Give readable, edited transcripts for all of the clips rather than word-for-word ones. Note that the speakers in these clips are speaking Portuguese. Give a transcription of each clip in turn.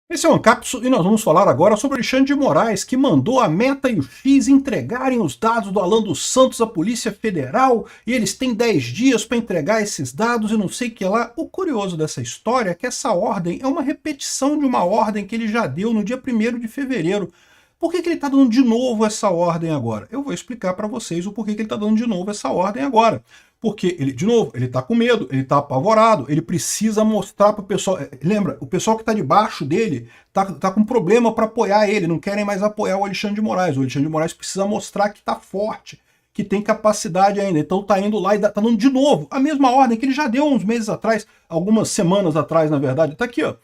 Esse é o Ancapsu e nós vamos falar agora sobre o Alexandre de Moraes, que mandou a Meta e o X entregarem os dados do Alan dos Santos à Polícia Federal, e eles têm 10 dias para entregar esses dados e não sei o que lá. O curioso dessa história é que essa ordem é uma repetição de uma ordem que ele já deu no dia 1º de fevereiro. Por que ele está dando de novo essa ordem agora? Eu vou explicar para vocês o porquê que ele está dando de novo essa ordem agora. Porque, ele, de novo, ele está com medo, ele está apavorado, ele precisa mostrar para o pessoal... Lembra, o pessoal que está debaixo dele está com problema para apoiar ele, não querem mais apoiar o Alexandre de Moraes. O Alexandre de Moraes precisa mostrar que está forte, que tem capacidade ainda. Então está indo lá e está dando de novo a mesma ordem que ele já deu uns meses atrás, algumas semanas atrás, na verdade. Está aqui, ó.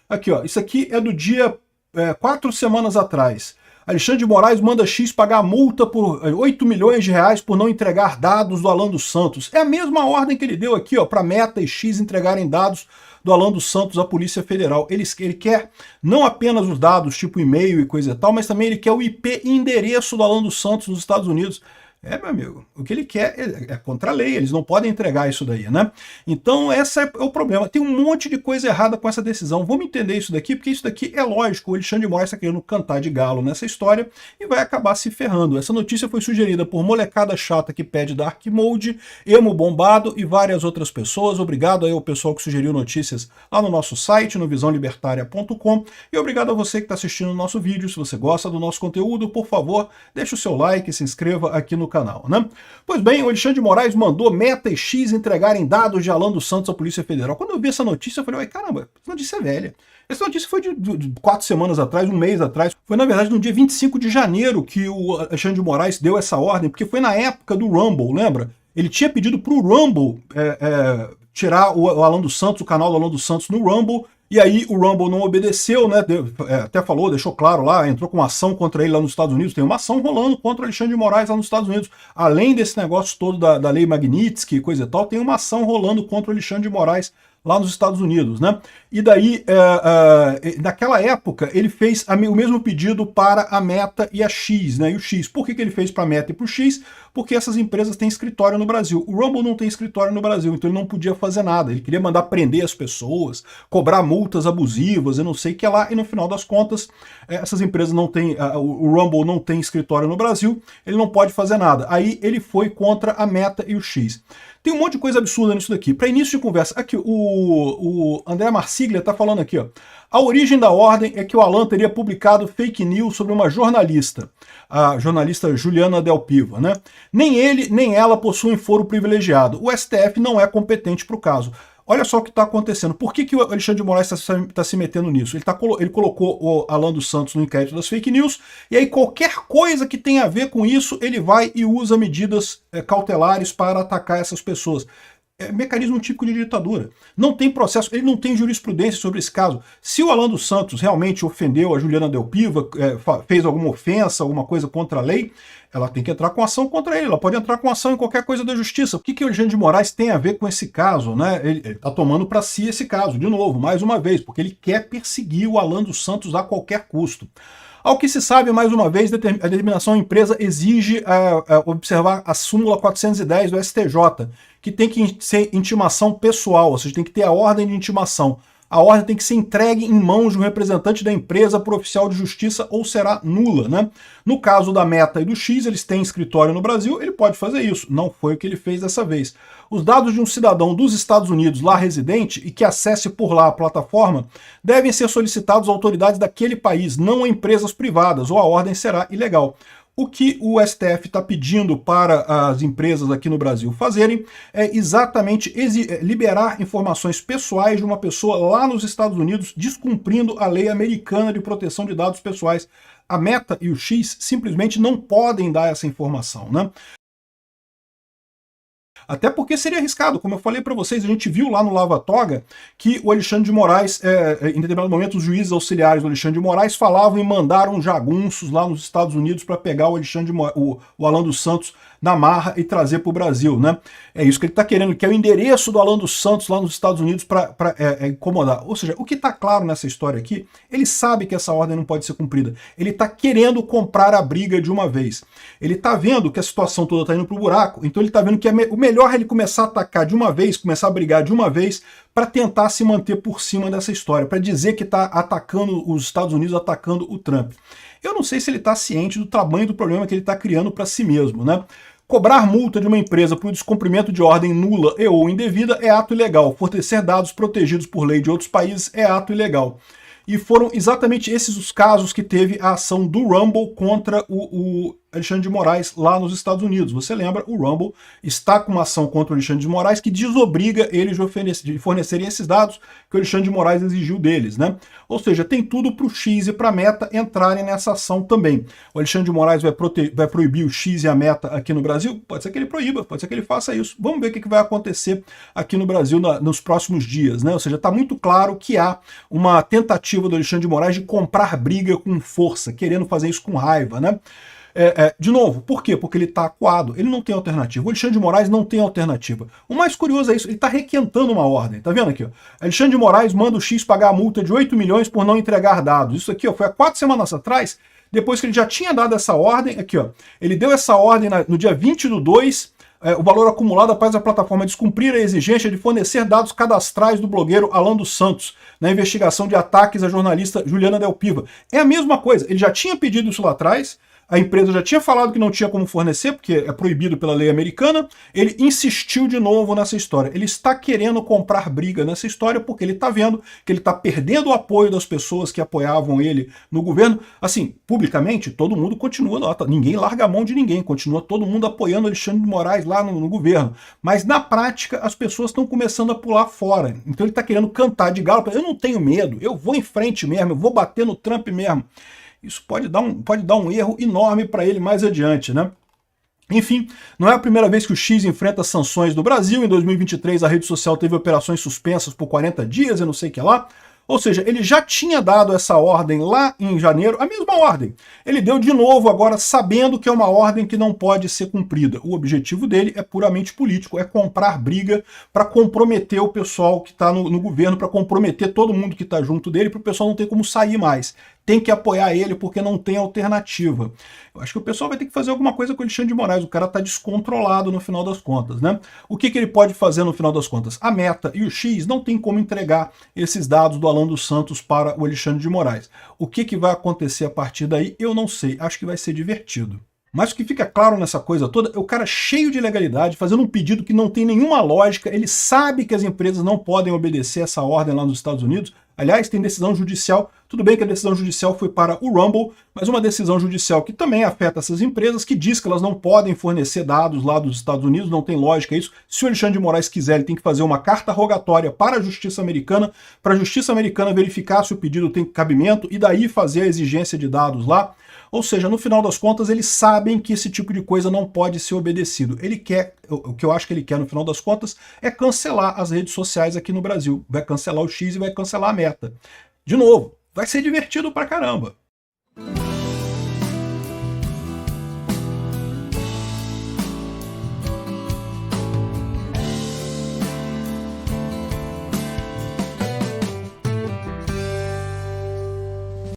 Aqui, ó. Isso aqui é do dia 4 semanas atrás. Alexandre de Moraes manda X pagar multa por 8 milhões de reais por não entregar dados do Alan dos Santos. É a mesma ordem que ele deu aqui, ó, para Meta e X entregarem dados do Alan dos Santos à Polícia Federal. Ele quer não apenas os dados, tipo e-mail e coisa e tal, mas também ele quer o IP e endereço do Alan dos Santos nos Estados Unidos. Meu amigo, o que ele quer é contra a lei, eles não podem entregar isso daí, né? Então esse é o problema. Tem um monte de coisa errada com essa decisão. Vamos entender isso daqui, porque isso daqui é lógico. O Alexandre de Moraes está querendo cantar de galo nessa história e vai acabar se ferrando. Essa notícia foi sugerida por Molecada Chata que pede Dark Mode, Emo Bombado e várias outras pessoas. Obrigado aí ao pessoal que sugeriu notícias lá no nosso site, no visãolibertaria.com, e obrigado a você que está assistindo o nosso vídeo. Se você gosta do nosso conteúdo, por favor, deixe o seu like e se inscreva aqui no canal, né? Pois bem, o Alexandre de Moraes mandou Meta e X entregarem dados de Alan dos Santos à Polícia Federal. Quando eu vi essa notícia, eu falei, caramba, essa notícia é velha. Essa notícia foi de 4 semanas atrás, um mês atrás. Foi, na verdade, no dia 25 de janeiro que o Alexandre de Moraes deu essa ordem, porque foi na época do Rumble, lembra? Ele tinha pedido para o Rumble tirar o Alan dos Santos, o canal do Alan dos Santos no Rumble, e aí o Rumble não obedeceu, né? Até falou, deixou claro lá, entrou com uma ação contra ele lá nos Estados Unidos. Tem uma ação rolando contra o Alexandre de Moraes lá nos Estados Unidos. Além desse negócio todo da lei Magnitsky e coisa e tal, tem uma ação rolando contra o Alexandre de Moraes lá nos Estados Unidos, né? E daí, naquela época, ele fez o mesmo pedido para a Meta e a X, né? E o X. Por que ele fez para a Meta e para o X? Porque essas empresas têm escritório no Brasil. O Rumble não tem escritório no Brasil, então ele não podia fazer nada. Ele queria mandar prender as pessoas, cobrar multas abusivas e não sei o que lá, e no final das contas, essas empresas não têm, o Rumble não tem escritório no Brasil, ele não pode fazer nada. Aí ele foi contra a Meta e o X. Tem um monte de coisa absurda nisso daqui. Para início de conversa, aqui o André Marsiglia está falando aqui, ó. A origem da ordem é que o Alan teria publicado fake news sobre uma jornalista, a jornalista Juliana Del Piva, né? Nem ele, nem ela possuem foro privilegiado. O STF não é competente para o caso. Olha só o que está acontecendo. Por que o Alexandre de Moraes está se metendo nisso? Ele colocou o Alan dos Santos no inquérito das fake news, e aí qualquer coisa que tenha a ver com isso, ele vai e usa medidas cautelares para atacar essas pessoas. É mecanismo típico de ditadura. Não tem processo, ele não tem jurisprudência sobre esse caso. Se o Alan dos Santos realmente ofendeu a Juliana Del Piva, fez alguma ofensa, alguma coisa contra a lei, ela tem que entrar com ação contra ele, ela pode entrar com ação em qualquer coisa da justiça. O que o Alexandre de Moraes tem a ver com esse caso, né? Ele está tomando para si esse caso, de novo, mais uma vez, porque ele quer perseguir o Alan dos Santos a qualquer custo. Ao que se sabe, mais uma vez, a determinação empresa exige observar a súmula 410 do STJ, que tem que ser intimação pessoal, ou seja, tem que ter a ordem de intimação. A ordem tem que ser entregue em mãos de um representante da empresa por oficial de justiça ou será nula, né? No caso da Meta e do X, eles têm escritório no Brasil, ele pode fazer isso. Não foi o que ele fez dessa vez. Os dados de um cidadão dos Estados Unidos lá residente e que acesse por lá a plataforma devem ser solicitados a autoridades daquele país, não a empresas privadas, ou a ordem será ilegal. O que o STF está pedindo para as empresas aqui no Brasil fazerem é exatamente liberar informações pessoais de uma pessoa lá nos Estados Unidos, descumprindo a lei americana de proteção de dados pessoais. A Meta e o X simplesmente não podem dar essa informação, né? Até porque seria arriscado, como eu falei para vocês, a gente viu lá no Lava Toga que o Alexandre de Moraes, em determinado momento, os juízes auxiliares do Alexandre de Moraes falavam e mandaram jagunços lá nos Estados Unidos para pegar o Alan dos Santos na marra e trazer para o Brasil, né? É isso que ele está querendo, que é o endereço do Alan dos Santos lá nos Estados Unidos para incomodar. Ou seja, o que está claro nessa história aqui, ele sabe que essa ordem não pode ser cumprida. Ele está querendo comprar a briga de uma vez. Ele está vendo que a situação toda está indo para o buraco, então ele está vendo que o melhor é ele começar a atacar de uma vez, começar a brigar de uma vez, para tentar se manter por cima dessa história, para dizer que está atacando os Estados Unidos, atacando o Trump. Eu não sei se ele está ciente do tamanho do problema que ele está criando para si mesmo, né? Cobrar multa de uma empresa por descumprimento de ordem nula e ou indevida é ato ilegal. Fornecer dados protegidos por lei de outros países é ato ilegal. E foram exatamente esses os casos que teve a ação do Rumble contra o Alexandre de Moraes lá nos Estados Unidos. Você lembra, o Rumble está com uma ação contra o Alexandre de Moraes que desobriga eles de fornecerem esses dados que o Alexandre de Moraes exigiu deles, né? Ou seja, tem tudo para o X e para a Meta entrarem nessa ação também. O Alexandre de Moraes vai proibir o X e a Meta aqui no Brasil? Pode ser que ele proíba, pode ser que ele faça isso. Vamos ver o que vai acontecer aqui no Brasil nos próximos dias, né? Ou seja, está muito claro que há uma tentativa do Alexandre de Moraes de comprar briga com força, querendo fazer isso com raiva, né? De novo, por quê? Porque ele está acuado, ele não tem alternativa. O Alexandre de Moraes não tem alternativa. O mais curioso é isso, ele está requentando uma ordem, tá vendo aqui? Ó? Alexandre de Moraes manda o X pagar a multa de 8 milhões por não entregar dados. Isso aqui ó, foi há 4 semanas atrás, depois que ele já tinha dado essa ordem, aqui ó, ele deu essa ordem no dia 20/2, o valor acumulado após a plataforma descumprir a exigência de fornecer dados cadastrais do blogueiro Alan dos Santos na investigação de ataques à jornalista Juliana Del Piva. É a mesma coisa, ele já tinha pedido isso lá atrás, a empresa já tinha falado que não tinha como fornecer, porque é proibido pela lei americana, ele insistiu de novo nessa história. Ele está querendo comprar briga nessa história porque ele está vendo que ele está perdendo o apoio das pessoas que apoiavam ele no governo. Assim, publicamente, todo mundo continua lá, ninguém larga a mão de ninguém, continua todo mundo apoiando Alexandre de Moraes lá no governo. Mas na prática, as pessoas estão começando a pular fora. Então ele está querendo cantar de galo, eu não tenho medo, eu vou em frente mesmo, eu vou bater no Trump mesmo. Isso pode dar um erro enorme para ele mais adiante, né? Enfim, não é a primeira vez que o X enfrenta sanções no Brasil. Em 2023, a rede social teve operações suspensas por 40 dias, eu não sei o que lá. Ou seja, ele já tinha dado essa ordem lá em janeiro, a mesma ordem. Ele deu de novo agora, sabendo que é uma ordem que não pode ser cumprida. O objetivo dele é puramente político, é comprar briga para comprometer o pessoal que está no governo, para comprometer todo mundo que está junto dele, para o pessoal não ter como sair mais. Tem que apoiar ele porque não tem alternativa. Eu acho que o pessoal vai ter que fazer alguma coisa com o Alexandre de Moraes. O cara está descontrolado no final das contas, né? O que ele pode fazer no final das contas? A Meta e o X não tem como entregar esses dados do Alan dos Santos para o Alexandre de Moraes. O que vai acontecer a partir daí, eu não sei. Acho que vai ser divertido. Mas o que fica claro nessa coisa toda é o cara cheio de ilegalidade, fazendo um pedido que não tem nenhuma lógica, ele sabe que as empresas não podem obedecer essa ordem lá nos Estados Unidos. Aliás, tem decisão judicial, tudo bem que a decisão judicial foi para o Rumble, mas uma decisão judicial que também afeta essas empresas, que diz que elas não podem fornecer dados lá dos Estados Unidos, não tem lógica isso. Se o Alexandre de Moraes quiser, ele tem que fazer uma carta rogatória para a Justiça Americana, para a Justiça Americana verificar se o pedido tem cabimento e daí fazer a exigência de dados lá. Ou seja, no final das contas, eles sabem que esse tipo de coisa não pode ser obedecido. Ele quer, o que eu acho que ele quer no final das contas, é cancelar as redes sociais aqui no Brasil. Vai cancelar o X e vai cancelar a Meta. De novo, vai ser divertido pra caramba.